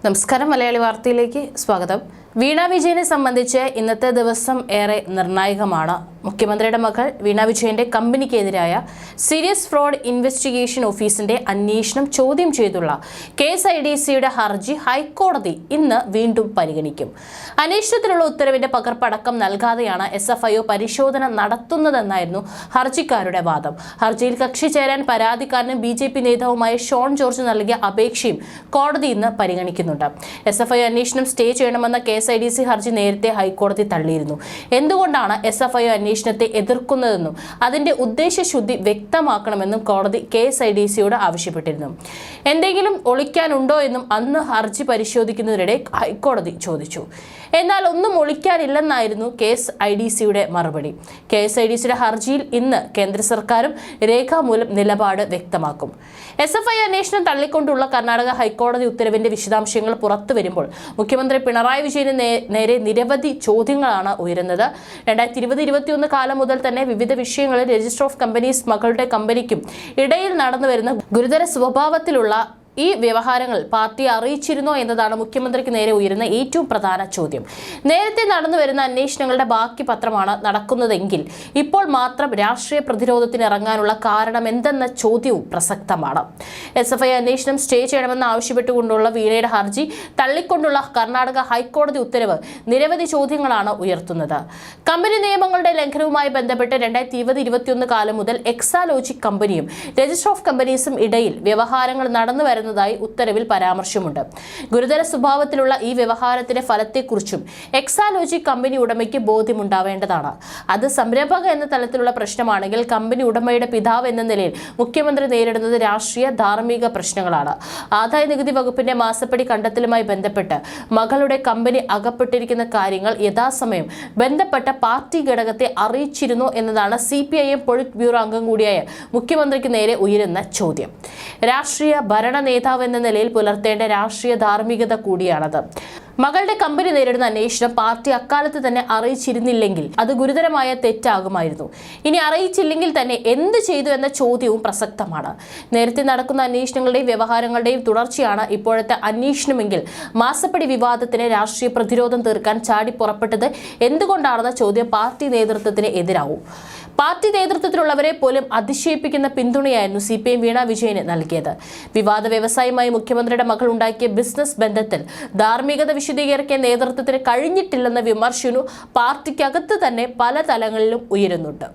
നമസ്കാരം, മലയാളി വാർത്തയിലേക്ക് സ്വാഗതം. വീണ വിജയനെ സംബന്ധിച്ച് ഇന്നത്തെ ദിവസം ഏറെ നിർണായകമാണ്. മുഖ്യമന്ത്രിയുടെ മകൾ വീണ വിജയന്റെ കമ്പനിക്കെതിരായ സീരിയസ് ഫ്രോഡ് ഇൻവെസ്റ്റിഗേഷൻ ഓഫീസിന്റെ അന്വേഷണം ചോദ്യം ചെയ്തുള്ള KSIDCയുടെ ഹർജി ഹൈക്കോടതി ഇന്ന് വീണ്ടും പരിഗണിക്കും. അന്വേഷണത്തിലുള്ള ഉത്തരവിന്റെ പകർപ്പടക്കം നൽകാതെയാണ് SFIO പരിശോധന നടത്തുന്നതെന്നായിരുന്നു ഹർജിക്കാരുടെ വാദം. ഹർജിയിൽ കക്ഷി ചേരാൻ പരാതിക്കാരനും BJP നേതാവുമായ ഷോൺ ജോർജ് നൽകിയ അപേക്ഷയും കോടതി ഇന്ന് പരിഗണിക്കുന്നുണ്ട്. SFIO അന്വേഷണം സ്റ്റേ ചെയ്യണമെന്ന KSIDC ഹർജി നേരത്തെ ഹൈക്കോടതി തള്ളിയിരുന്നു. എന്തുകൊണ്ടാണ് SFIO അന്വേഷണത്തെ എതിർക്കുന്നതെന്നും അതിന്റെ ഉദ്ദേശശുദ്ധി വ്യക്തമാക്കണമെന്നും കോടതി KSIDCയോട് ആവശ്യപ്പെട്ടിരുന്നു. എന്തെങ്കിലും ഒളിക്കാനുണ്ടോ എന്നും അന്ന് ഹർജി പരിശോധിക്കുന്നതിനിടെ ഹൈക്കോടതി ചോദിച്ചു. എന്നാൽ ഒന്നും ഒളിക്കാനില്ലെന്നായിരുന്നു KSIDCയുടെ മറുപടി. KSIDCയുടെ ഹർജിയിൽ ഇന്ന് കേന്ദ്ര സർക്കാരും രേഖാമൂലം നിലപാട് വ്യക്തമാക്കും. SFIO അന്വേഷണം തള്ളിക്കൊണ്ടുള്ള കർണാടക ഹൈക്കോടതി ഉത്തരവിന്റെ വിശദാംശങ്ങൾ പുറത്തു വരുമ്പോൾ മുഖ്യമന്ത്രി പിണറായി വിജയന് നേരെ നിരവധി ചോദ്യങ്ങളാണ് ഉയരുന്നത്. 2020-21 കാലം മുതൽ തന്നെ വിവിധ വിഷയങ്ങളിൽ രജിസ്റ്റർ ഓഫ് കമ്പനീസ് മകളുടെ കമ്പനിക്കും ഇടയിൽ നടന്നുവരുന്ന ഗുരുതര സ്വഭാവത്തിലുള്ള ഈ വ്യവഹാരങ്ങൾ പാർട്ടിയെ അറിയിച്ചിരുന്നോ എന്നതാണ് മുഖ്യമന്ത്രിക്ക് നേരെ ഉയരുന്ന ഏറ്റവും പ്രധാന ചോദ്യം. നേരത്തെ നടന്നുവരുന്ന അന്വേഷണങ്ങളുടെ ബാക്കി പത്രമാണ് നടക്കുന്നതെങ്കിൽ ഇപ്പോൾ മാത്രം രാഷ്ട്രീയ പ്രതിരോധത്തിന് ഇറങ്ങാനുള്ള കാരണം എന്തെന്ന ചോദ്യവും പ്രസക്തമാണ്. SFIO അന്വേഷണം സ്റ്റേ ചെയ്യണമെന്ന് ആവശ്യപ്പെട്ടുകൊണ്ടുള്ള വീണയുടെ ഹർജി തള്ളിക്കൊണ്ടുള്ള കർണാടക ഹൈക്കോടതി ഉത്തരവ് നിരവധി ചോദ്യങ്ങളാണ് ഉയർത്തുന്നത്. കമ്പനി നിയമങ്ങളുടെ ലംഘനവുമായി ബന്ധപ്പെട്ട് 2020-21 കാലം മുതൽ എക്സാലോജിക് കമ്പനിയും രജിസ്റ്റർ ഓഫ് കമ്പനീസും ഇടയിൽ വ്യവഹാരങ്ങൾ നടന്നു ഉത്തരവിൽ പരാമർശമുണ്ട്. ഗുരുതര സ്വഭാവത്തിലുള്ള ഈ വ്യവഹാരത്തിന്റെ ഫലത്തെക്കുറിച്ചും എക്സാലോജിക് കമ്പനി ഉടമയ്ക്ക് ബോധ്യമുണ്ടാവേണ്ടതാണ്. അത് സംരംഭക എന്ന തലത്തിലുള്ള പ്രശ്നമാണെങ്കിൽ കമ്പനി ഉടമയുടെ പിതാവ് എന്ന നിലയിൽ മുഖ്യമന്ത്രി നേരിടുന്നത് രാഷ്ട്രീയ ധാർമ്മിക പ്രശ്നങ്ങളാണ്. ആദായ നികുതി വകുപ്പിന്റെ മാസപ്പടി കണ്ടെത്തലുമായി ബന്ധപ്പെട്ട് മകളുടെ കമ്പനി അകപ്പെട്ടിരിക്കുന്ന കാര്യങ്ങൾ യഥാസമയം ബന്ധപ്പെട്ട പാർട്ടി ഘടകത്തെ അറിയിച്ചിരുന്നോ എന്നതാണ് CPIM പൊളിറ്റ് ബ്യൂറോ അംഗം കൂടിയായ മുഖ്യമന്ത്രിക്ക് നേരെ ഉയരുന്ന ചോദ്യം. രാഷ്ട്രീയ ഭരണ നേതാവ് എന്ന നിലയിൽ പുലർത്തേണ്ട രാഷ്ട്രീയ ധാർമ്മികത കൂടിയാണത്. മകളുടെ കമ്പനി നേരിടുന്ന അന്വേഷണം പാർട്ടി അക്കാലത്ത് തന്നെ അറിയിച്ചിരുന്നില്ലെങ്കിൽ അത് ഗുരുതരമായ തെറ്റാകുമായിരുന്നു. ഇനി അറിയിച്ചില്ലെങ്കിൽ തന്നെ എന്ത് ചെയ്തു എന്ന ചോദ്യവും പ്രസക്തമാണ്. നേരത്തെ നടക്കുന്ന അന്വേഷണങ്ങളുടെയും വ്യവഹാരങ്ങളുടെയും തുടർച്ചയാണ് ഇപ്പോഴത്തെ അന്വേഷണമെങ്കിൽ മാസപ്പടി വിവാദത്തിന് രാഷ്ട്രീയ പ്രതിരോധം തീർക്കാൻ ചാടി പുറപ്പെട്ടത് എന്തുകൊണ്ടാണെന്ന ചോദ്യം പാർട്ടി നേതൃത്വത്തിന് എതിരാവും. പാർട്ടി നേതൃത്വത്തിലുള്ളവരെ പോലും അതിശയിപ്പിക്കുന്ന പിന്തുണയായിരുന്നു CPIM വീണ വിജയന് നൽകിയത്. വിവാദ വ്യവസായമായി മുഖ്യമന്ത്രിയുടെ മകൾ ഉണ്ടാക്കിയ ബിസിനസ് ബന്ധത്തിൽ ധാർമ്മികത വിശദീകരിക്കാൻ നേതൃത്വത്തിന് കഴിഞ്ഞിട്ടില്ലെന്ന വിമർശനവും പാർട്ടിക്കകത്ത് തന്നെ പല തലങ്ങളിലും ഉയരുന്നുണ്ട്.